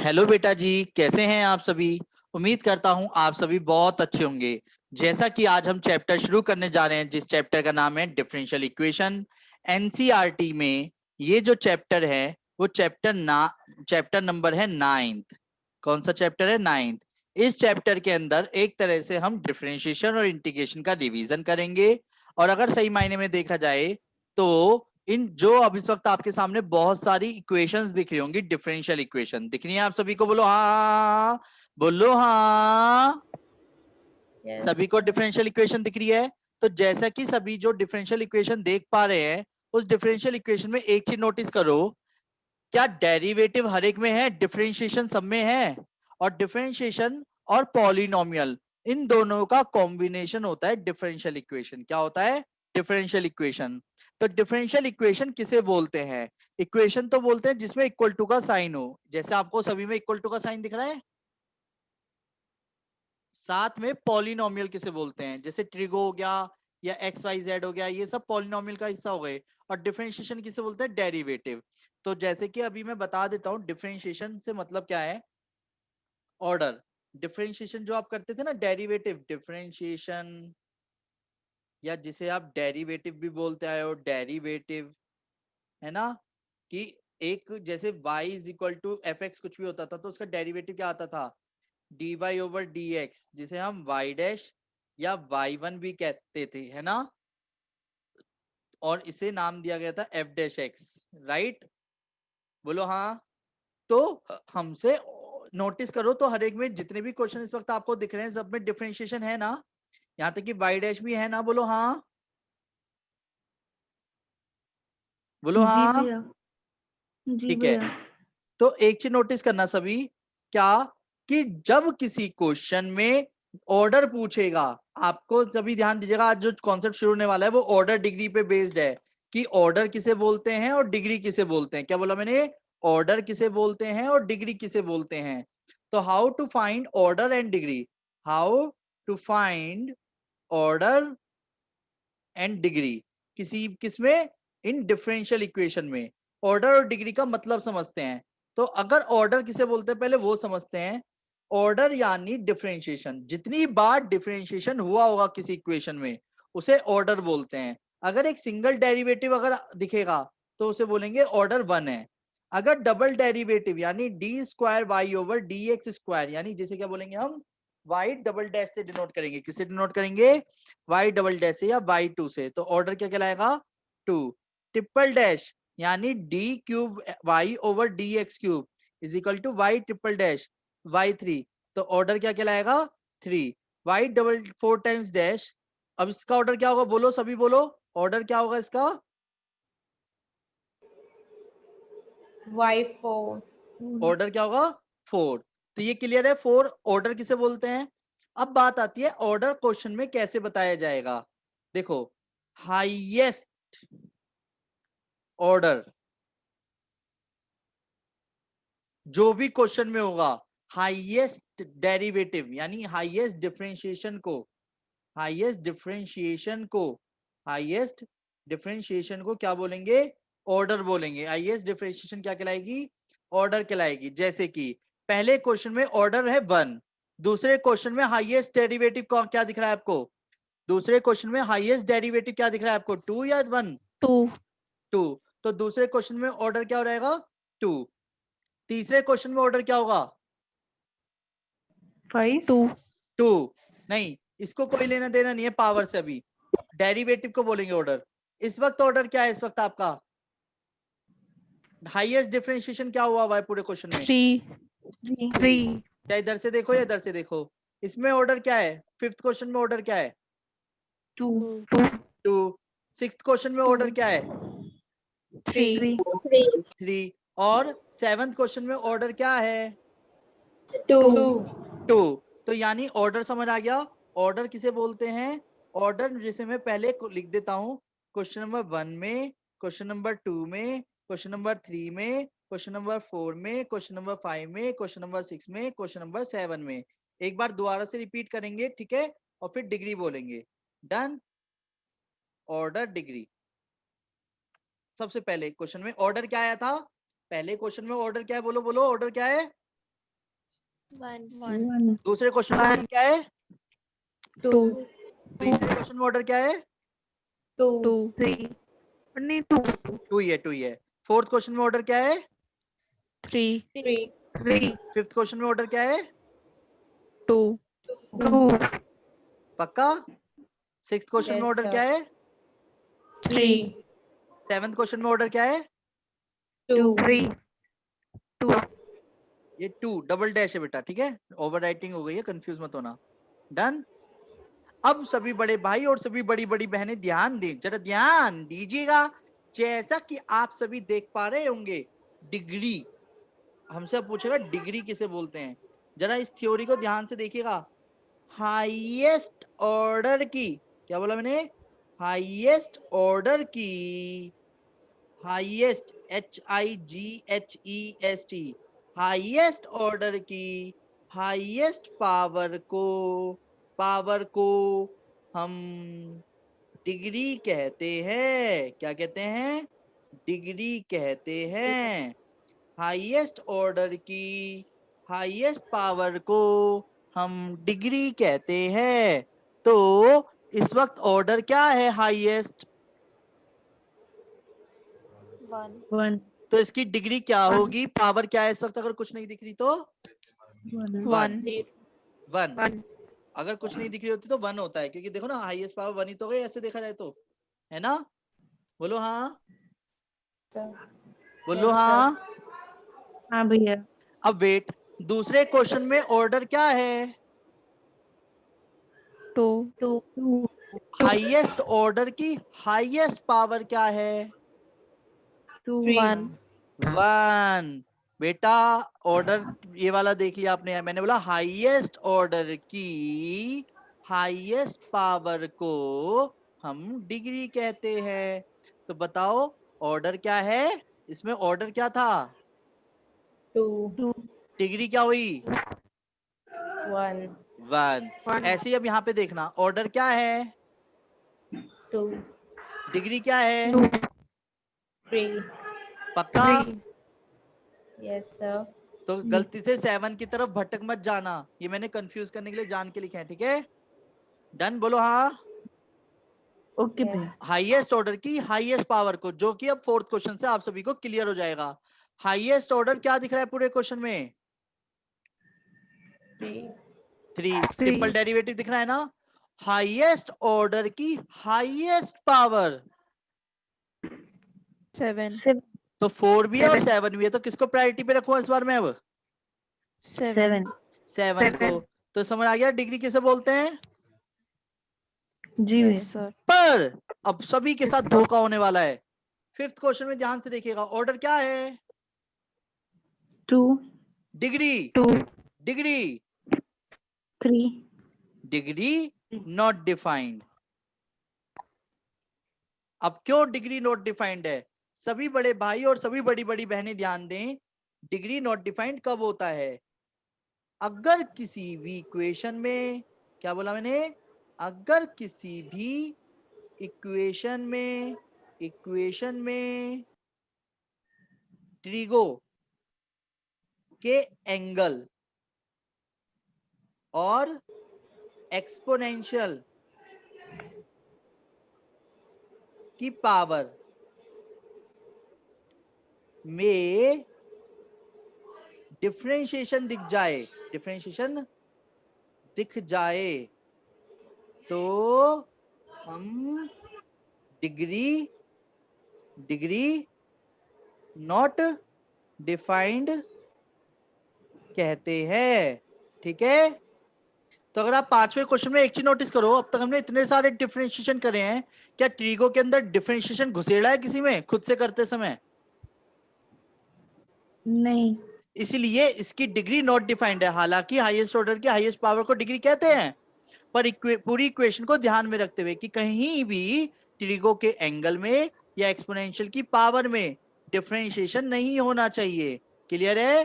Hello बेटा जी, कैसे हैं आप सभी। उम्मीद करता हूं आप सभी बहुत अच्छे होंगे। जैसा कि आज हम चैप्टर शुरू करने जा रहे हैं, जिस चैप्टर का नाम है डिफरेंशियल इक्वेशन। एनसीईआरटी में ये जो चैप्टर है वो चैप्टर नंबर है 9th। कौन सा चैप्टर है? 9th। इस चैप्टर के अंदर एक तरह से हम डिफरेंशिएशन और इंटीग्रेशन का रिवीजन करेंगे। और अगर सही मायने में देखा जाए तो इन जो अब इस वक्त आपके सामने बहुत सारी इक्वेशंस दिख रही होंगी, डिफरेंशियल इक्वेशन दिख रही है आप सभी को। बोलो हाँ, बोलो हाँ। Yes. सभी को डिफरेंशियल इक्वेशन दिख रही है। तो जैसा कि सभी जो डिफरेंशियल इक्वेशन देख पा रहे हैं, उस डिफरेंशियल इक्वेशन में एक चीज नोटिस करो, क्या डेरिवेटिव हर एक में है, डिफरेंशिएशन सब में है। और डिफरेंशिएशन और पॉलिनोमियल, इन दोनों का कॉम्बिनेशन होता है डिफरेंशियल इक्वेशन। क्या होता है? Differential equation. तो डिफरेंशियल इक्वेशन किसे बोलते हैं? इक्वेशन तो बोलते हैं जिसमें इक्वल टू का साइन हो। जैसे आपको सभी में इक्वल टू का साइन दिख रहा है। साथ में पॉलिनोमियल किसे बोलते हैं? जैसे ट्रिगो हो गया या एक्स वाई जेड हो गया, ये सब पॉलिनोमियल का हिस्सा हो गए। और डिफरेंशिएशन किसे बोलते हैं? डेरिवेटिव। तो जैसे कि अभी मैं बता देता हूं डिफरेंशिएशन से मतलब क्या है। ऑर्डर। डिफरेंशिएशन जो आप करते थे ना, डेरिवेटिव डिफरेंशिएशन, या जिसे आप डेरिवेटिव भी बोलते आए हो, डेरिवेटिव, है ना। कि एक जैसे y is equal to f x कुछ भी होता था तो उसका डेरिवेटिव क्या आता था? D y over d x, जिसे हम वाई डैश या वाई वन भी कहते थे, है ना। और इसे नाम दिया गया था एफ डैश एक्स, राइट। बोलो हाँ। तो हमसे नोटिस करो तो हर एक में जितने भी क्वेश्चन इस वक्त आपको दिख रहे हैं सब में डिफरेंशिएशन है ना। यहाँ तक कि वाई डैश भी है ना। बोलो हाँ, बोलो जी हाँ। भैया। जी ठीक है। भैया। तो एक चीज नोटिस करना सभी, क्या, कि जब किसी क्वेश्चन में ऑर्डर पूछेगा, आपको सभी ध्यान दीजिएगा, आज जो कॉन्सेप्ट शुरू होने वाला है वो ऑर्डर डिग्री पे बेस्ड है। कि ऑर्डर किसे बोलते हैं और डिग्री किसे बोलते हैं। क्या बोला मैंने? ऑर्डर किसे बोलते हैं और डिग्री किसे बोलते हैं। तो how to find order and degree. How to find order and degree किसी किसमें? इन डिफरेंशियल इक्वेशन में। ऑर्डर और डिग्री का मतलब समझते हैं। तो अगर ऑर्डर किसे बोलते हैं पहले वो समझते हैं। ऑर्डर यानी डिफरेंशिएशन, जितनी बार डिफरेंशिएशन हुआ होगा किसी इक्वेशन में उसे ऑर्डर बोलते हैं। अगर एक सिंगल डेरिवेटिव अगर दिखेगा तो उसे बोलेंगे ऑर्डर 1 है। अगर डबल डेरिवेटिव यानी d square y over d x square, यानी जिसे क्या बोलेंगे हम? वाई डबल डैश से डिनोट करेंगे। किससे डिनोट करेंगे? वाई डबल डैश से या वाई टू से। तो ऑर्डर क्या कहलाएगा? 2। ट्रिपल डैश यानी d cube y over d x cube is equal to y triple dash y 3। तो ऑर्डर क्या कहलाएगा? 3। वाई डबल 4 टाइम्स डैश, अब इसका ऑर्डर क्या होगा? बोलो सभी बोलो, ऑर्डर क्या होगा इसका? Y4। ऑर्डर क्या होगा? 4। तो ये क्लियर है, 4 ऑर्डर किसे बोलते हैं। अब बात आती है ऑर्डर क्वेश्चन में कैसे बताया जाएगा। देखो, हाईएस्ट ऑर्डर जो भी क्वेश्चन में होगा, हाईएस्ट डेरिवेटिव यानी हाईएस्ट डिफरेंशिएशन को, हाईएस्ट डिफरेंशिएशन को, हाईएस्ट डिफरेंशिएशन को क्या बोलेंगे? ऑर्डर बोलेंगे। हाईएस्ट डिफरेंशिएशन क्या कहलाएगी? ऑर्डर कहलाएगी। जैसे कि पहले क्वेश्चन में ऑर्डर है 1, दूसरे क्वेश्चन में हाईएस्ट डेरिवेटिव क्या दिख रहा है आपको? दूसरे क्वेश्चन में हाईएस्ट डेरिवेटिव क्या दिख रहा है आपको? 2 या 1? 2। 2। तो दूसरे क्वेश्चन में ऑर्डर क्या हो रहेगा? 2। तीसरे क्वेश्चन में ऑर्डर क्या होगा? 5। 2। 2। नहीं, इसको कोई लेना देना नहीं है पावर से, अभी डेरिवेटिव को बोलेंगे ऑर्डर। इस वक्त ऑर्डर क्या है? इस वक्त आपका हाईएस्ट डिफरेंशिएशन क्या हुआ हुआ है पूरे क्वेश्चन में? 3। 3। क्या इधर से देखो या इधर से देखो, इसमें ऑर्डर क्या है? फिफ्थ क्वेश्चन में ऑर्डर क्या है? 2। 2। सिक्स्थ क्वेश्चन में ऑर्डर क्या है? 3। 3। और सेवंथ क्वेश्चन में ऑर्डर क्या है? 2। 2। तो यानी ऑर्डर समझ आ गया। ऑर्डर किसे बोलते हैं? ऑर्डर जिसे मैं पहले लिख देता हूं, क्वेश्चन नंबर 1 में, क्वेश्चन नंबर 2 में, क्वेश्चन नंबर 3 में, क्वेश्चन नंबर 4 में, क्वेश्चन नंबर 5 में, क्वेश्चन नंबर 6 में, क्वेश्चन नंबर 7 में। एक बार दोबारा से रिपीट करेंगे, ठीक है, और फिर डिग्री बोलेंगे। डन। Order degree. सबसे पहले क्वेश्चन में ऑर्डर क्या आया था? पहले क्वेश्चन में ऑर्डर क्या है? बोलो बोलो, ऑर्डर क्या है? One. दूसरे क्वेश्चन में ऑर्डर क्या है? Two. तीसरे क्वेश्चन में ऑर्डर क्या है? Two. Three. नहीं, two. टू ही है। फोर्थ क्वेश्चन में ऑर्डर क्या है? Three. Three. फिफ्थ क्वेश्चन में ऑर्डर क्या है? Two. Two. पक्का? सिक्स्थ क्वेश्चन में ऑर्डर क्या है? Three. सेवंथ क्वेश्चन में ऑर्डर क्या है? Two. Three. Two. ये टू डबल डैश है बेटा, ठीक है? ओवर राइटिंग हो गई है, कंफ्यूज मत होना। डन। अब सभी बड़े भाई और सभी बड़ी बड़ी बहनें ध्यान दें, जरा ध्यान दीजिएगा। जैसा कि आप सभी देख पा रहे होंगे, डिग्री हमसे अब पूछेगा डिग्री किसे बोलते हैं। जरा इस थ्योरी को ध्यान से देखिएगा। हाईएस्ट ऑर्डर की, क्या बोला मैंने? हाईएस्ट ऑर्डर की, हाईएस्ट HIGHEST, हाईएस्ट ऑर्डर की हाईएस्ट पावर को हम डिग्री कहते हैं। क्या कहते हैं? डिग्री कहते हैं। हाईएस्ट ऑर्डर की हाईएस्ट पावर को हम डिग्री कहते हैं। तो इस वक्त ऑर्डर क्या है? हाईएस्ट। One. तो इसकी डिग्री क्या होगी? पावर क्या है इस वक्त? अगर कुछ नहीं दिख रही तो One. वन। अगर कुछ नहीं दिख रही होती तो वन होता है, क्योंकि देखो ना हाईएस्ट पावर वन ही तो है, ऐसे देखा जाए तो, है ना? बोलो हाँ, बोलो हाँ। हाँ भैया। अब वेट, दूसरे क्वेश्चन में ऑर्डर क्या है? Two. हाईएस्ट ऑर्डर की हाईएस्ट पावर क्या है? One. वन। बेटा ऑर्डर ये वाला देख लिया आपने, मैंने बोला हाईएस्ट ऑर्डर की हाईएस्ट पावर को हम डिग्री कहते हैं। तो बताओ ऑर्डर क्या है? इसमें ऑर्डर क्या था? Two. डिग्री क्या हुई? वन। ऐसे ही अब यहाँ पे देखना, ऑर्डर क्या है? Two. डिग्री क्या है? Three. पक्का? Yes, sir. तो गलती से 7 की तरफ भटक मत जाना, ये मैंने कंफ्यूज करने के लिए जान के लिखे हैं, ठीक है? डन, बोलो हाँ। ओके भैया। हाईएस्ट ऑर्डर की हाईएस्ट पावर को, जो कि अब फोर्थ क्वेश्चन से आप सभी को क्लियर हो जाएगा। हाईएस्ट ऑर्डर क्या दिख रहा है पूरे क्वेश्चन में? थ्री। ट्रिपल डेरिवेटिव दिख रहा है ना? हाईएस्ट ऑर्डर की हाईएस्ट पावर Seven. तो 4 भी है और 7 भी है, तो किसको प्रायोरिटी पे रखूं इस बार में? अब Seven. 7 को। तो समझ आ गया डिग्री किसे बोलते हैं? जी सर। पर अब सभी के साथ धोखा होने वाला है। फिफ्थ क्वेश्चन में ध्यान से देखिएगा, ऑर्डर क्या है? Two. Degree. Two. Degree. Three. Degree not defined. अब क्यों डिग्री नॉट डिफाइंड है? सभी बड़े भाई और सभी बड़ी बड़ी बहनें ध्यान दें, डिग्री नॉट डिफाइंड कब होता है? अगर किसी भी इक्वेशन में, क्या बोला मैंने? अगर किसी भी इक्वेशन में ट्रिगो के एंगल और एक्सपोनेंशियल की पावर में डिफरेंशिएशन दिख जाए तो हम डिग्री नॉट डिफाइंड कहते हैं, ठीक है? तो अगर आप पांचवें क्वेश्चन में एक चीज नोटिस करो, अब तक हमने इतने सारे डिफरेंशिएशन करे हैं, क्या ट्रिगो के अंदर डिफरेंशिएशन घुसेड़ा है किसी में खुद से करते समय? नहीं। इसीलिए इसकी डिग्री नॉट डिफाइंड है। हालांकि हाईएस्ट ऑर्डर की हाईएस्ट पावर को डिग्री कहते हैं, पर पूरी इक्वेशन को ध्यान में रखते हुए कि कहीं भी ट्रिगो के एंगल में या एक्सपोनेंशियल की पावर में डिफरेंशिएशन नहीं होना चाहिए। क्लियर है?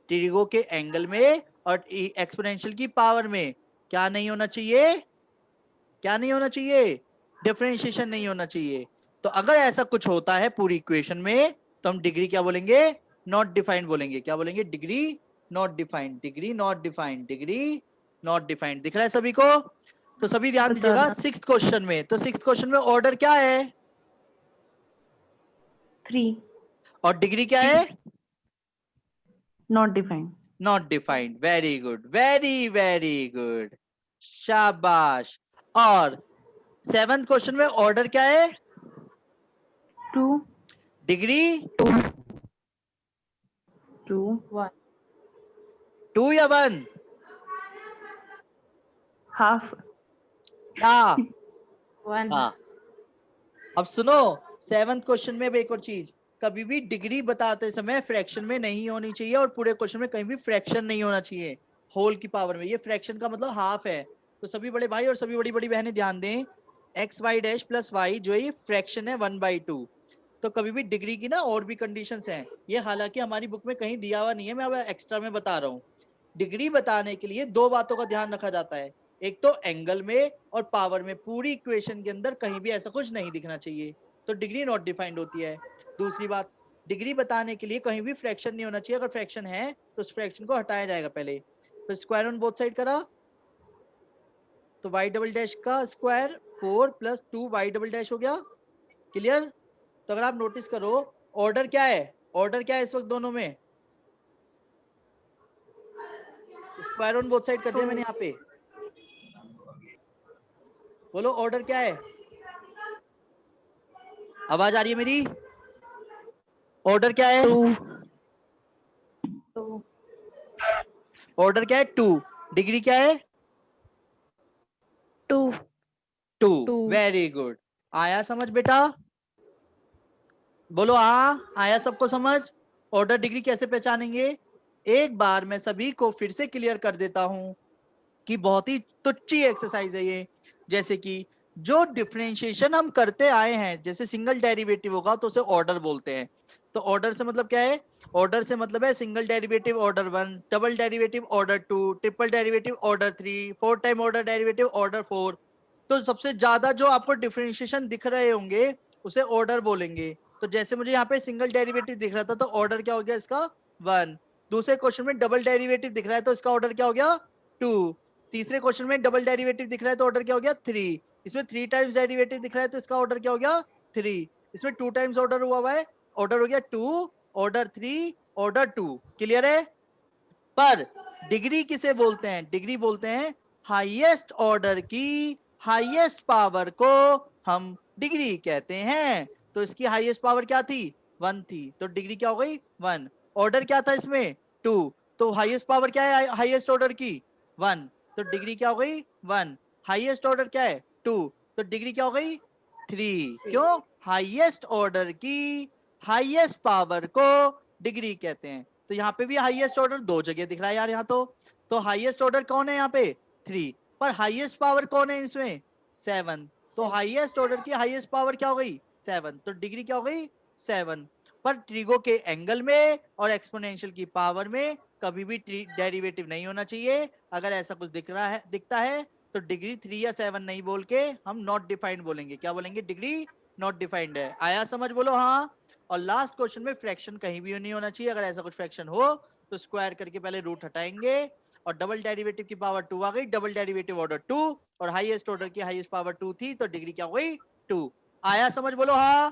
ट्रिगो के एंगल में और एक्सपोनेंशियल की पावर में क्या नहीं होना चाहिए? क्या नहीं होना चाहिए? डिफरेंशिएशन नहीं होना चाहिए। तो अगर ऐसा कुछ होता है पूरी इक्वेशन में, तो हम डिग्री क्या बोलेंगे? नॉट डिफाइंड बोलेंगे। क्या बोलेंगे? Degree not defined, degree not defined, degree not defined. दिख रहा है सभी को? तो सभी ध्यान दीजिएगा सिक्स्थ क्वेश्चन में। तो सिक्स्थ क्वेश्चन में ऑर्डर क्या है? 3 और डिग्री क्या है? not defined। Not defined. Very good, very very good, शाबाश। और सेवंथ क्वेश्चन में ऑर्डर क्या है? 2 डिग्री 2 1 2 या 1? half हाँ 1 हाँ। अब सुनो, सेवंथ क्वेश्चन में एक और चीज, कभी भी डिग्री बताते समय फ्रैक्शन में नहीं होनी चाहिए, और पूरे क्वेश्चन में कहीं भी फ्रैक्शन नहीं होना चाहिए होल की पावर में। ये फ्रैक्शन का मतलब हाफ है। तो सभी बड़े भाई और सभी बड़ी बड़ी बहनें ध्यान दें, x y dash plus y जो है ये फ्रैक्शन है 1/2। तो कभी भी डिग्री की ना और भी कंडीशंस हैं, ये हालांकि हमारी बुक में कहीं दिया हुआ नहीं है, मैं अब एक्स्ट्रा में बता रहा हूँ। डिग्री बताने के लिए दो बातों का ध्यान रखा जाता है, एक तो एंगल में और पावर में। पूरी इक्वेशन के अंदर कहीं भी ऐसा कुछ नहीं दिखना चाहिए, तो डिग्री नॉट डिफाइंड होती है। दूसरी बात, डिग्री बताने के लिए कहीं भी फ्रैक्शन नहीं होना चाहिए, अगर फ्रैक्शन है तो उस फ्रैक्शन को हटाया जाएगा पहले। तो स्क्वायर ऑन बोथ साइड करा तो y डबल डैश का स्क्वायर 4 + 2 y डबल डैश हो गया। क्लियर? तो अगर आप नोटिस करो, ऑर्डर क्या है? ऑर्डर क्या है इस वक्त दोनों में? स्क्वायर ऑन बोथ साइड कर दिया मैंने यहाँ पे। बोलो ऑर्डर क्या है? आवाज आ रही है मेरी? ऑर्डर क्या है? 2 ऑर्डर क्या है? 2। डिग्री क्या है? 2 2। Very good. आया समझ बेटा? बोलो हाँ, आया सबको समझ? ऑर्डर डिग्री कैसे पहचानेंगे? एक बार मैं सभी को फिर से क्लियर कर देता हूं कि बहुत ही तुच्छी एक्सरसाइज है ये। जैसे कि जो डिफरेंशिएशन हम करते आए हैं, जैसे सिंगल डेरिवेटिव होगा तो उसे ऑर्डर बोलते हैं। तो ऑर्डर से मतलब क्या है? ऑर्डर से मतलब है single derivative order 1, double derivative order 2, triple derivative order 3, 4 time order derivative order 4। तो सबसे ज्यादा जो आपको डिफरेंशिएशन दिख रहे होंगे उसे ऑर्डर बोलेंगे। तो जैसे मुझे यहाँ पे सिंगल डेरिवेटिव दिख रहा था तो ऑर्डर क्या हो गया इसका? 1। दूसरे क्वेश्चन में डबल डेरिवेटिव दिख रहा है तो इसका ऑर्डर क्या हो गया? 2। तीसरे क्वेश्चन में डबल डेरिवेटिव दिख रहा है तो ऑर्डर क्या हो गया? 3। इसमें 3 टाइम्स डेरिवेटिव दिख रहा है तो इसका ऑर्डर क्या हो गया? 3। इसमें 2 टाइम्स ऑर्डर हुआ है, ऑर्डर हो गया 2, ऑर्डर 3, ऑर्डर 2। क्लियर है? पर डिग्री किसे बोलते हैं? डिग्री बोलते हैं हाईएस्ट ऑर्डर की हाईएस्ट पावर को हम डिग्री कहते हैं। तो इसकी हाईएस्ट पावर क्या थी? 1 थी, तो डिग्री क्या हो गई? 1। ऑर्डर क्या था इसमें? 2। तो हाईएस्ट पावर क्या है हाईएस्ट ऑर्डर की? 1। तो डिग्री क्या हो गई? 1। हाईएस्ट ऑर्डर क्या है? 2। तो डिग्री क्या हो गई? 3। क्यों? हाईएस्ट ऑर्डर की हाईएस्ट पावर को डिग्री कहते हैं। तो यहाँ पे भी हाईएस्ट ऑर्डर दो जगह दिख रहा है यार यहाँ तो हाईएस्ट ऑर्डर कौन है यहाँ पे? 3। पर हाईएस्ट पावर कौन है इसमें? 7। तो हाईएस्ट ऑर्डर की हाईएस्ट पावर क्या हो गई? 7। तो डिग्री क्या हो गई? 7। पर ट्रिगो के एंगल में और एक्सपोनेंशियल की पावर में कभी भी डेरिवेटिव नहीं होना चाहिए। अगर ऐसा कुछ दिखता है तो डिग्री 3 या 7 नहीं बोल के हम नॉट डिफाइंड बोलेंगे। क्या बोलेंगे? डिग्री नॉट डिफाइंड है। आया समझ? बोलो हाँ। और लास्ट क्वेश्चन में फ्रैक्शन कहीं भी नहीं होना चाहिए। अगर ऐसा कुछ फ्रैक्शन हो तो स्क्वायर करके पहले रूट हटाएंगे, और डबल डेरिवेटिव की पावर 2 आ गई, डबल डेरिवेटिव ऑर्डर 2, और हाईएस्ट ऑर्डर की हाईएस्ट पावर 2 थी, तो डिग्री क्या हो गई? 2। आया समझ? बोलो हाँ।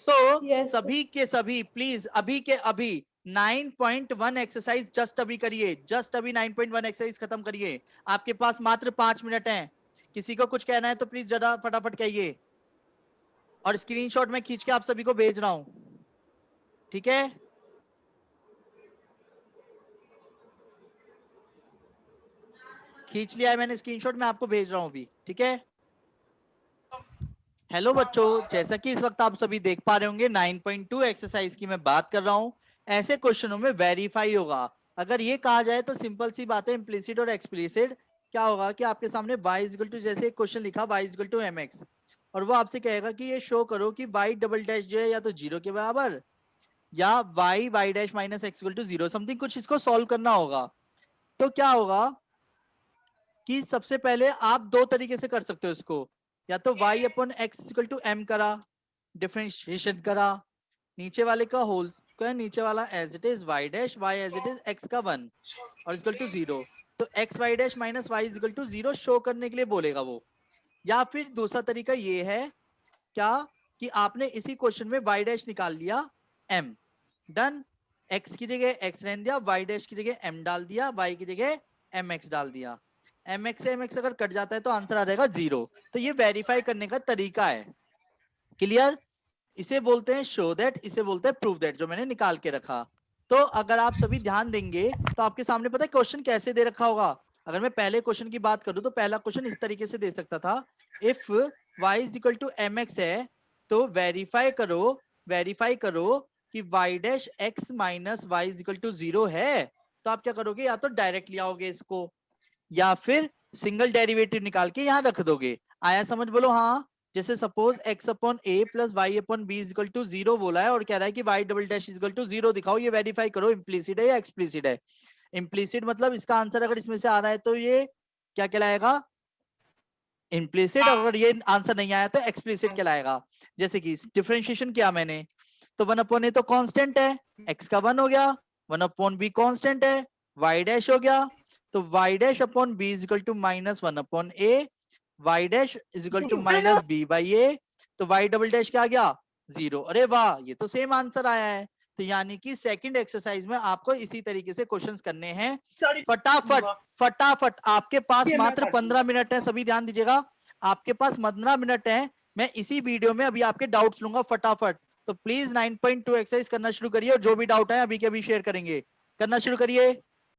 तो Yes, सभी के सभी प्लीज अभी के अभी 9.1 एक्सरसाइज जस्ट अभी करिए, जस्ट अभी 9.1 एक्सरसाइज खत्म करिए। आपके पास मात्र 5 मिनट हैं। किसी को कुछ कहना है तो प्लीज जरा फटाफट कहिए, और स्क्रीनशॉट में खींच के आप सभी को भेज रहा हूं, ठीक है? खींच लिया है मैंने स्क्रीनशॉट, मैं आपको भेज रहा हूं अभी, ठीक है? हेलो बच्चों, जैसा कि इस वक्त आप सभी देख पा रहे होंगे 9.2 एक्सरसाइज की मैं बात कर रहा हूं। ऐसे क्वेश्चनों में वेरीफाई होगा। अगर ये कहा जाए तो सिंपल सी बात है, इम्प्लिसिट और एक्सप्लिसिट। क्या होगा कि आपके सामने y = जैसे एक क्वेश्चन लिखा y = mx, और वो आपसे कहेगा कि ये शो करो कि y डबल डैश जो है या तो 0 के बराबर या y dash minus x = 0, something कुछ इसको सॉल्व करना होगा। तो क्या होगा कि सबसे पहले आप दो तरीके से कर सकते हो इसको, या तो y/x = m करा, डिफरेंशिएशन करा, नीचे वाले का होल स्क्वायर, नीचे वाला as it is y dash, y as it is x का 1 और इक्वल टू 0। तो x y dash minus y equal to 0 show करने के लिए बोलेगा वो। या फिर दूसरा तरीका ये है क्या कि आपने इसी क्वेश्चन में वाई डैश निकाल लिया m, डन। x की जगह x रहने दिया, y डैश की जगह m डाल दिया, y की जगह mx डाल दिया। mx से mx अगर कट जाता है तो आंसर आ जाएगा 0। तो ये वेरीफाई करने का तरीका है। क्लियर? इसे बोलते हैं शो दैट, इसे बोलते हैं प्रूव दैट, जो मैंने निकाल के रखा। तो अगर आप सभी ध्यान देंगे तो आपके सामने पता है क्वेश्चन कैसे दे रखा होगा। अगर मैं पहले क्वेश्चन की बात करूं तो पहला क्वेश्चन इस तरीके से दे सकता था, if y is equal to mx है तो वेरीफाई करो कि y dash x minus y is equal to 0 है। तो आप क्या करोगे, या तो डायरेक्टली आओगे इसको या फिर सिंगल डेरिवेटिव निकाल के यहां रख दोगे। आया समझ? बोलो हाँ। जैसे suppose x upon a plus y upon B is equal to 0 बोला है और कह रहा है कि y double dash is equal to 0 दिखाओ। ये वेरीफाई करो इम्प्लीसिट है या एक्सप्लीसिट है। इम्प्लीसिट मतलब इसका आंसर अगर इसमें से आ रहा है तो ये क्या कहलाएगा, इम्प्लीसिट। अगर ये आंसर नहीं आया तो एक्सप्लीसिट कहलाएगा। जैसे कि डिफरेंशिएशन किया मैंने तो 1 अपॉन ए तो कांस्टेंट है, x का 1 हो गया, 1 अपॉन बी कांस्टेंट है, y डैश हो गया। तो y dash upon B is equal to minus 1 upon A, y dash is equal to minus B by A. तो y डबल डैश क्या आ गया, 0। अरे वाह, ये तो सेम आंसर आया है। तो यानी कि सेकंड एक्सरसाइज में आपको इसी तरीके से क्वेश्चंस करने हैं। फटाफट आपके पास मात्र 15 मिनट है, सभी ध्यान दीजिएगा। आपके पास 15 मिनट है, मैं इसी वीडियो में अभी आपके डाउट्स लूंगा फटाफट। तो प्लीज 9.2 एक्सरसाइज करना शुरू करिए और जो भी डाउट है अभी के अभी शेयर करेंगे। करना शुरू करिए।